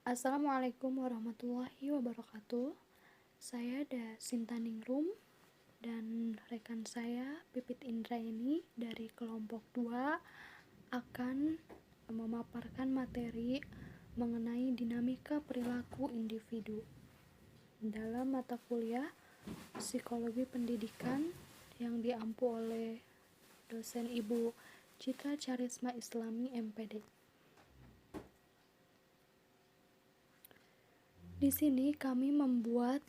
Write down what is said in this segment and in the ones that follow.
Assalamualaikum warahmatullahi wabarakatuh. Saya Sintaningrum dan rekan saya Pipit Indrayani dari kelompok 2 akan memaparkan materi mengenai dinamika perilaku individu dalam mata kuliah Psikologi Pendidikan yang diampu oleh dosen Ibu Citra Charisma Islami MPD. Di sini kami membuat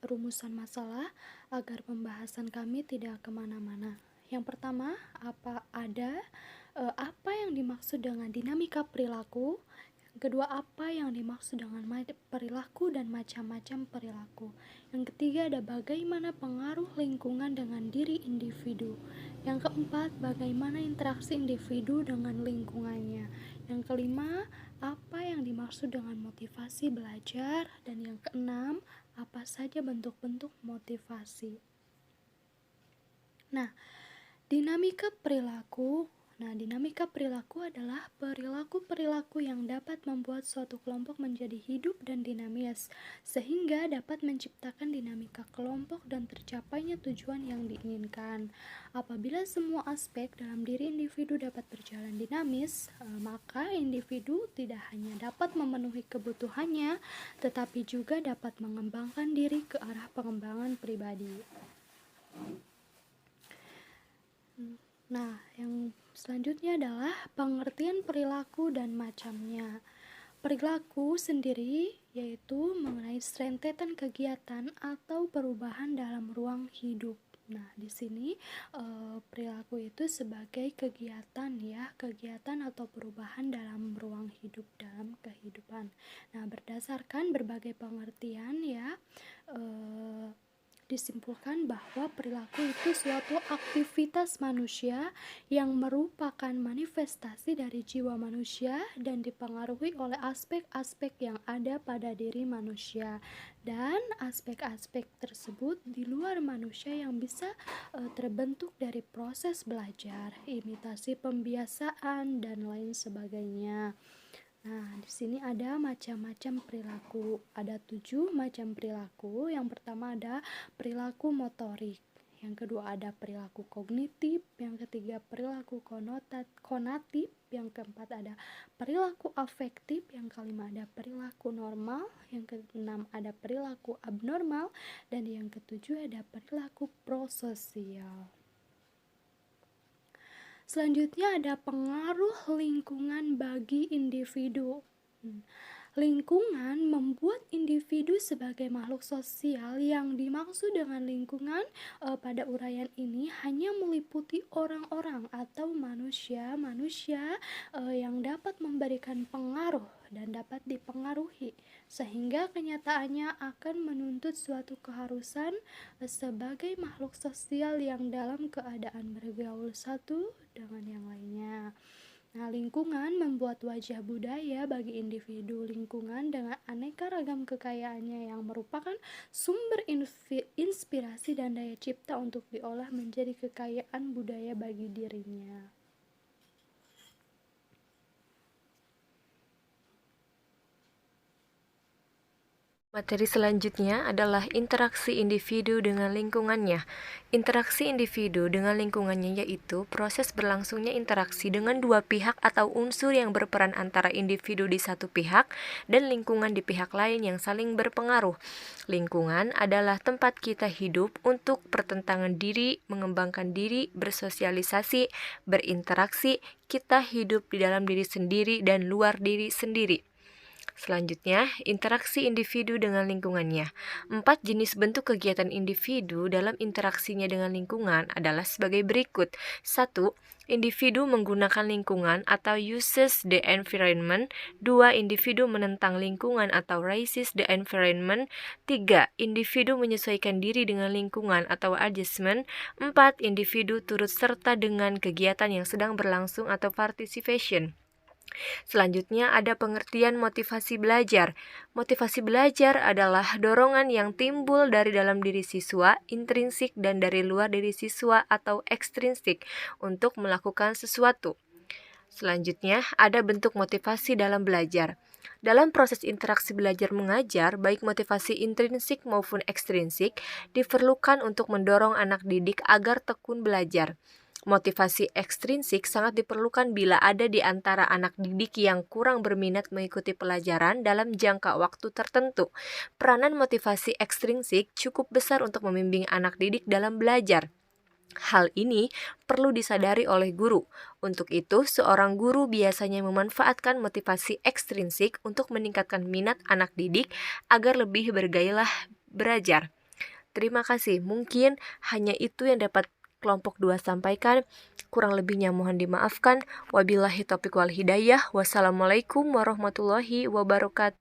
rumusan masalah agar pembahasan kami tidak kemana-mana. Yang pertama, apa yang dimaksud dengan dinamika perilaku? Yang kedua, apa yang dimaksud dengan perilaku dan macam-macam perilaku? Yang ketiga, ada bagaimana pengaruh lingkungan dengan diri individu. Yang keempat, bagaimana interaksi individu dengan lingkungannya. Yang kelima, apa yang dimaksud dengan motivasi belajar. Dan yang keenam, apa saja bentuk-bentuk motivasi. Dinamika perilaku adalah perilaku-perilaku yang dapat membuat suatu kelompok menjadi hidup dan dinamis, sehingga dapat menciptakan dinamika kelompok dan tercapainya tujuan yang diinginkan. Apabila semua aspek dalam diri individu dapat berjalan dinamis, maka individu tidak hanya dapat memenuhi kebutuhannya, tetapi juga dapat mengembangkan diri ke arah pengembangan pribadi. Yang selanjutnya adalah pengertian perilaku dan macamnya. Perilaku sendiri yaitu mengenai rentetan kegiatan atau perubahan dalam ruang hidup. Di sini perilaku itu sebagai kegiatan atau perubahan dalam ruang hidup dalam kehidupan. Berdasarkan berbagai pengertian disimpulkan bahwa perilaku itu suatu aktivitas manusia yang merupakan manifestasi dari jiwa manusia dan dipengaruhi oleh aspek-aspek yang ada pada diri manusia, dan aspek-aspek tersebut di luar manusia yang bisa terbentuk dari proses belajar, imitasi pembiasaan, dan lain sebagainya. Di sini ada macam-macam perilaku. Ada 7 macam perilaku. Yang pertama ada perilaku motorik. Yang kedua ada perilaku kognitif. Yang ketiga perilaku konatif. Yang keempat ada perilaku afektif. Yang kelima ada perilaku normal. Yang keenam ada perilaku abnormal. Dan yang ketujuh ada perilaku prososial. Selanjutnya ada pengaruh lingkungan bagi individu. Lingkungan membuat individu sebagai makhluk sosial. Yang dimaksud dengan lingkungan pada uraian ini hanya meliputi orang-orang atau manusia yang dapat memberikan pengaruh dan dapat dipengaruhi, sehingga kenyataannya akan menuntut suatu keharusan sebagai makhluk sosial yang dalam keadaan bergaul satu dengan yang lainnya. Lingkungan membuat wajah budaya bagi individu. Lingkungan dengan aneka ragam kekayaannya yang merupakan sumber inspirasi dan daya cipta untuk diolah menjadi kekayaan budaya bagi dirinya. Materi selanjutnya adalah interaksi individu dengan lingkungannya. Interaksi individu dengan lingkungannya yaitu proses berlangsungnya interaksi dengan dua pihak atau unsur yang berperan antara individu di satu pihak dan lingkungan di pihak lain yang saling berpengaruh. Lingkungan adalah tempat kita hidup untuk pertentangan diri, mengembangkan diri, bersosialisasi, berinteraksi. Kita hidup di dalam diri sendiri dan luar diri sendiri. Selanjutnya, interaksi individu dengan lingkungannya. 4 jenis bentuk kegiatan individu dalam interaksinya dengan lingkungan adalah sebagai berikut. 1. Individu menggunakan lingkungan atau uses the environment. 2. Individu menentang lingkungan atau raises the environment. 3. Individu menyesuaikan diri dengan lingkungan atau adjustment. 4. Individu turut serta dengan kegiatan yang sedang berlangsung atau participation. Selanjutnya ada pengertian motivasi belajar. Motivasi belajar adalah dorongan yang timbul dari dalam diri siswa, intrinsik, dan dari luar diri siswa atau ekstrinsik untuk melakukan sesuatu. Selanjutnya ada bentuk motivasi dalam belajar. Dalam proses interaksi belajar mengajar, baik motivasi intrinsik maupun ekstrinsik diperlukan untuk mendorong anak didik agar tekun belajar. Motivasi ekstrinsik sangat diperlukan bila ada di antara anak didik yang kurang berminat mengikuti pelajaran dalam jangka waktu tertentu. Peranan motivasi ekstrinsik cukup besar untuk membimbing anak didik dalam belajar. Hal ini perlu disadari oleh guru. Untuk itu, seorang guru biasanya memanfaatkan motivasi ekstrinsik untuk meningkatkan minat anak didik agar lebih bergairah belajar. Terima kasih. Mungkin hanya itu yang dapat kelompok 2 sampaikan. Kurang lebihnya mohon dimaafkan. Wabillahi taufiq wal hidayah. Wassalamualaikum warahmatullahi wabarakatuh.